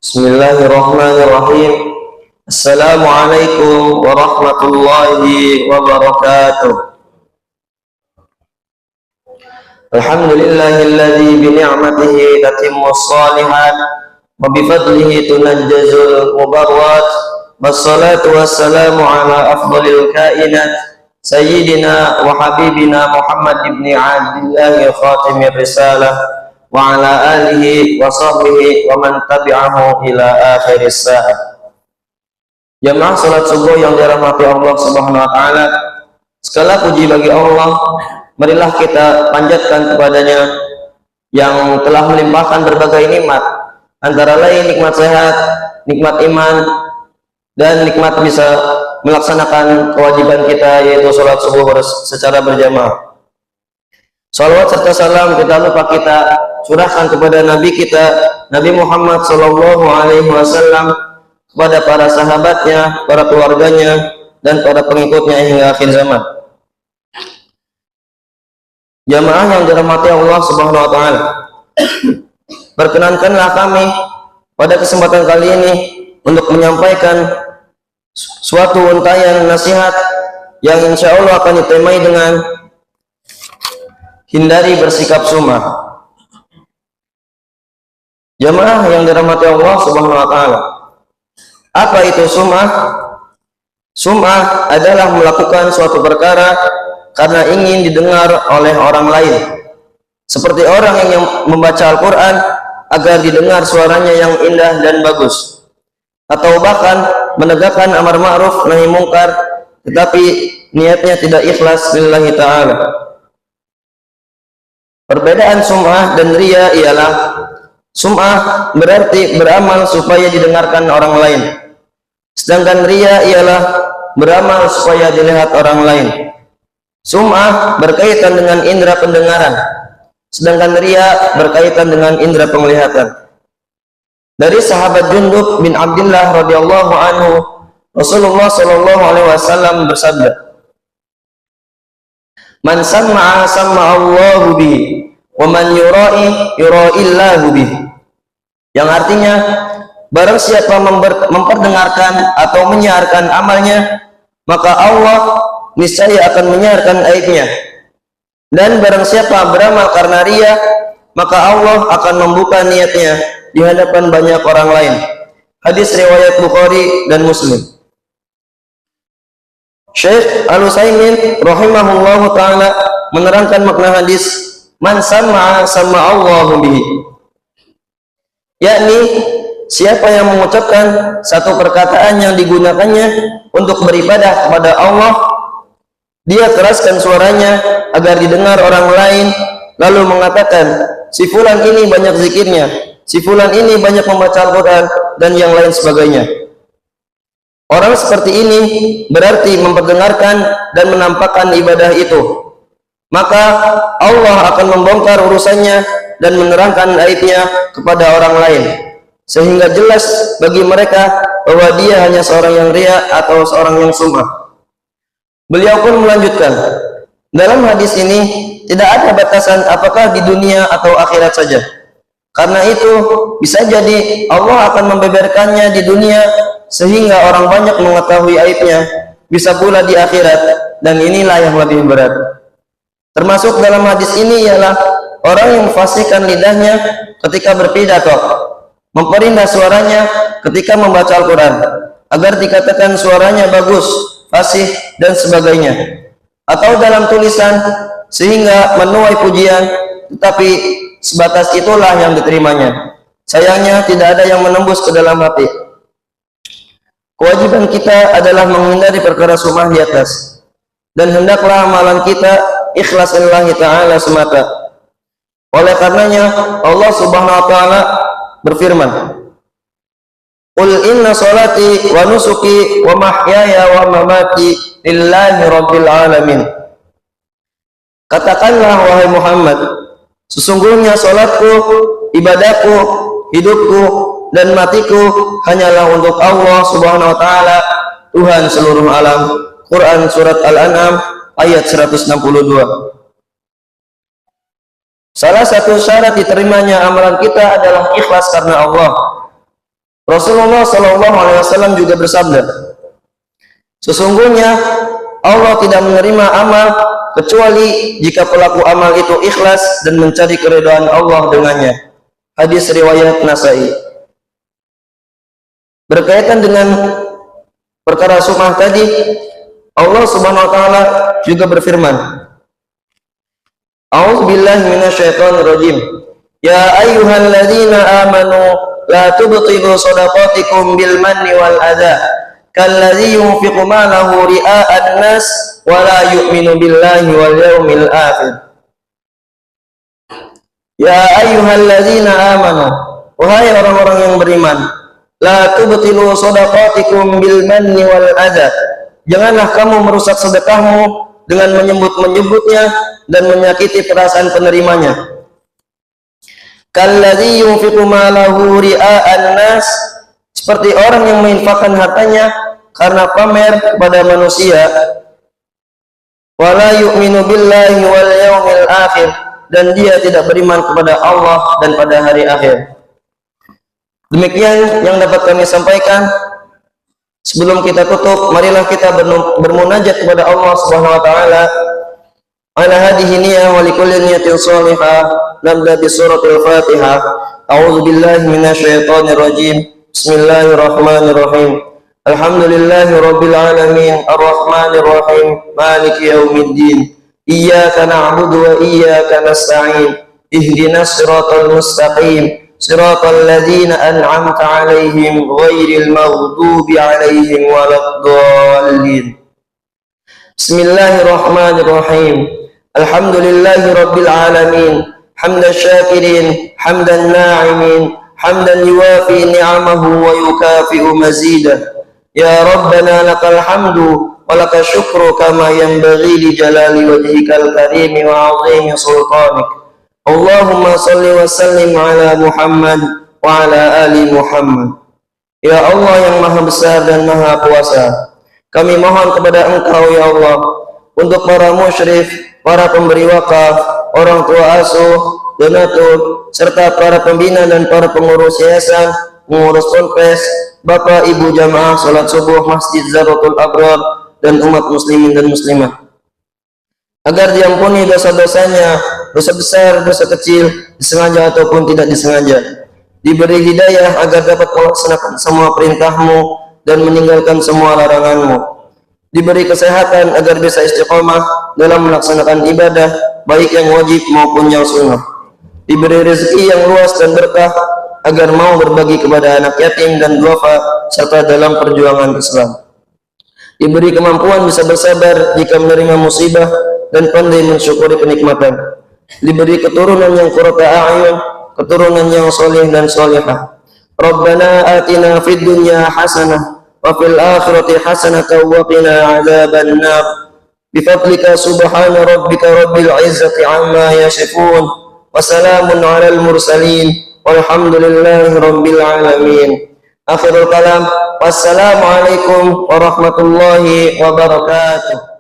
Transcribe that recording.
Bismillahirrahmanirrahim. Assalamualaikum warahmatullahi wabarakatuh. Alhamdulillahilladzi bi ni'matihi tatimmus shalihat wa bi fadlihi tunajjazul mubarrat. Wassalatu wassalamu ala afdhalil kainat sayyidina wa habibina Muhammad ibn Abdillah khatimir risalah wa ala alihi wa sahbihi wa man tabi'ahu ila akhiris saat. Jamaah salat subuh yang dirahmati Allah Subhanahu wa taala, segala puji bagi Allah. Marilah kita panjatkan kepadanya yang telah melimpahkan berbagai nikmat, antara lain nikmat sehat, nikmat iman, dan nikmat bisa melaksanakan kewajiban kita, yaitu salat subuh secara berjamaah. Salawat serta salam kita lupa kita curahkan kepada Nabi kita, Nabi Muhammad Sallallahu Alaihi Wasallam, kepada para sahabatnya, para keluarganya, dan para pengikutnya hingga akhir zaman. Jamaah yang dirahmati Allah Subhanahu Wa Taala, perkenankanlah kami pada kesempatan kali ini untuk menyampaikan suatu untayan nasihat yang insya Allah akan ditemai dengan hindari bersikap sumah. Jamaah yang dirahmati Allah Subhanahu wa taala, apa itu sumah? Sumah adalah melakukan suatu perkara karena ingin didengar oleh orang lain, seperti orang yang membaca Al-Quran agar didengar suaranya yang indah dan bagus, atau bahkan menegakkan amar ma'ruf nahi mungkar tetapi niatnya tidak ikhlas lillahi ta'ala. Perbedaan sum'ah dan riya ialah sum'ah berarti beramal supaya didengarkan orang lain, sedangkan riya ialah beramal supaya dilihat orang lain. Sum'ah berkaitan dengan indera pendengaran, sedangkan riya berkaitan dengan indera penglihatan. Dari sahabat Jundub bin Abdillah radhiyallahu anhu, Rasulullah sallallahu alaihi wasallam bersabda, "Man sam'a sam'a Allahu bihi, wa man yura'i yura'illahu bihi." Yang artinya, barang siapa memperdengarkan atau menyiarkan amalnya, maka Allah niscaya akan menyiarkan aibnya. Dan barang siapa beramal karena riya, maka Allah akan membuka niatnya di hadapan banyak orang lain. Hadis riwayat Bukhari dan Muslim. Syekh Al-Utsaimin rahimahullahu taala menerangkan makna hadis man sam'a Allahu bihi, yakni siapa yang mengucapkan satu perkataan yang digunakannya untuk beribadah kepada Allah, dia keraskan suaranya agar didengar orang lain, lalu mengatakan, si fulan ini banyak zikirnya, si fulan ini banyak membaca Al-Quran, dan yang lain sebagainya. Orang seperti ini berarti memperdengarkan dan menampakkan ibadah itu. Maka Allah akan membongkar urusannya dan menerangkan aibnya kepada orang lain, sehingga jelas bagi mereka bahwa dia hanya seorang yang riya atau seorang yang sum'ah. Beliau pun melanjutkan, dalam hadis ini tidak ada batasan apakah di dunia atau akhirat saja. Karena itu bisa jadi Allah akan membeberkannya di dunia sehingga orang banyak mengetahui aibnya, bisa pula di akhirat, dan inilah yang lebih berat. Termasuk dalam hadis ini ialah orang yang memfasihkan lidahnya ketika berpidato, memperindah suaranya ketika membaca Al-Quran, agar dikatakan suaranya bagus, fasih, dan sebagainya, atau dalam tulisan sehingga menuai pujian, tetapi sebatas itulah yang diterimanya. Sayangnya tidak ada yang menembus ke dalam hati. Kewajiban kita adalah menghindari perkara sum'ah di atas, dan hendaklah amalan kita ikhlas lillahi ta'ala semata. Oleh karenanya Allah Subhanahu wa taala berfirman, "Qul inna salati wa nusuki wa mahyaya wa mamati lillahi rabbil alamin." Katakanlah wahai Muhammad, sesungguhnya salatku, ibadahku, hidupku, dan matiku hanyalah untuk Allah Subhanahu wa taala, Tuhan seluruh alam. Quran surat Al-An'am ayat 162. Salah satu syarat diterimanya amalan kita adalah ikhlas karena Allah. Rasulullah Shallallahu Alaihi Wasallam juga bersabda, sesungguhnya Allah tidak menerima amal kecuali jika pelaku amal itu ikhlas dan mencari keridhaan Allah dengannya. Hadis riwayat Nasai. Berkaitan dengan perkara sum'ah tadi, Allah Subhanahu wa taala juga berfirman, A'udzubillahi minasyaitonir rajim. Ya ayyuhalladzina amanu la tubtilu shadaqatikum bil manni wal adza kalladzi yunfiqu malahu ria'an nas wa la yu'minu billahi wal yawmil akhir. Ya ayyuhalladzina amanu, wahai orang-orang yang beriman, la tubtilu shadaqatikum bil manni wal adza, janganlah kamu merusak sedekahmu dengan menyebut-menyebutnya dan menyakiti perasaan penerimanya. Kalladzi yunfiqu malahu ria'an nas, seperti orang yang menginfakkan hartanya karena pamer kepada manusia. Wala yu'minu billahi wal yawmil akhir, dan dia tidak beriman kepada Allah dan pada hari akhir. Demikian yang dapat kami sampaikan. Sebelum kita tutup, marilah kita bermunajat kepada Allah Subhanahu wa taala. Ala hadhihi niyyah wa likulli niyatin shalihah. Nabda bi suratul Fatihah. A'udzu billahi minasyaitonir rajim. Bismillahirrahmanirrahim. Alhamdulillahi rabbil alamin, arrahmanir rahim, maliki yaumiddin. Iyyaka na'budu wa iyyaka nasta'in. Ihdinas siratal mustaqim. Siratal ladzina an'amta 'alaihim ghairil maghdubi 'alaihim waladdallin. Bismillahirrahmanirrahim. Alhamdulillahi rabbil alamin. Hamdan syakirin, hamdan na'imin, hamdan yuwafi ni'amahu wa yukafi'u mazidah. Ya Rabbana lakal hamdu wa lakal syukru kama yanbaghi li jalali wajhikal karimi wa 'azimi sultanik. Allahumma salli wa sallim ala Muhammad wa ala ali Muhammad. Ya Allah yang maha besar dan maha kuasa, kami mohon kepada Engkau ya Allah untuk para musyrif, para pemberi wakaf, orang tua asuh, donatur, serta para pembina dan para pengurus yayasan, pengurus ponpes, bapak ibu jamaah salat subuh Masjid Zaratul Abrar, dan umat muslimin dan muslimah, agar diampuni dosa-dosanya, dosa besar, dosa kecil, disengaja ataupun tidak disengaja, diberi hidayah agar dapat melaksanakan semua perintahmu dan meninggalkan semua laranganmu, diberi kesehatan agar bisa istiqomah dalam melaksanakan ibadah baik yang wajib maupun yang sunnah, diberi rezeki yang luas dan berkah agar mau berbagi kepada anak yatim dan duafa serta dalam perjuangan Islam, diberi kemampuan bisa bersabar jika menerima musibah dan pandai mensyukuri kenikmatan, diberi keturunan yang qurrata a'yun, keturunan yang soleh dan solehah. Rabbana atina fid dunya hasanah wa fil akhirati hasanatan wa qina adzaban nar. Bifadlika subhana rabbika rabbil izzati amma yasifun wa salamun alal mursalin walhamdulillahi rabbil alamin. Akhirul kalam, wassalamu alaikum warahmatullahi wabarakatuh.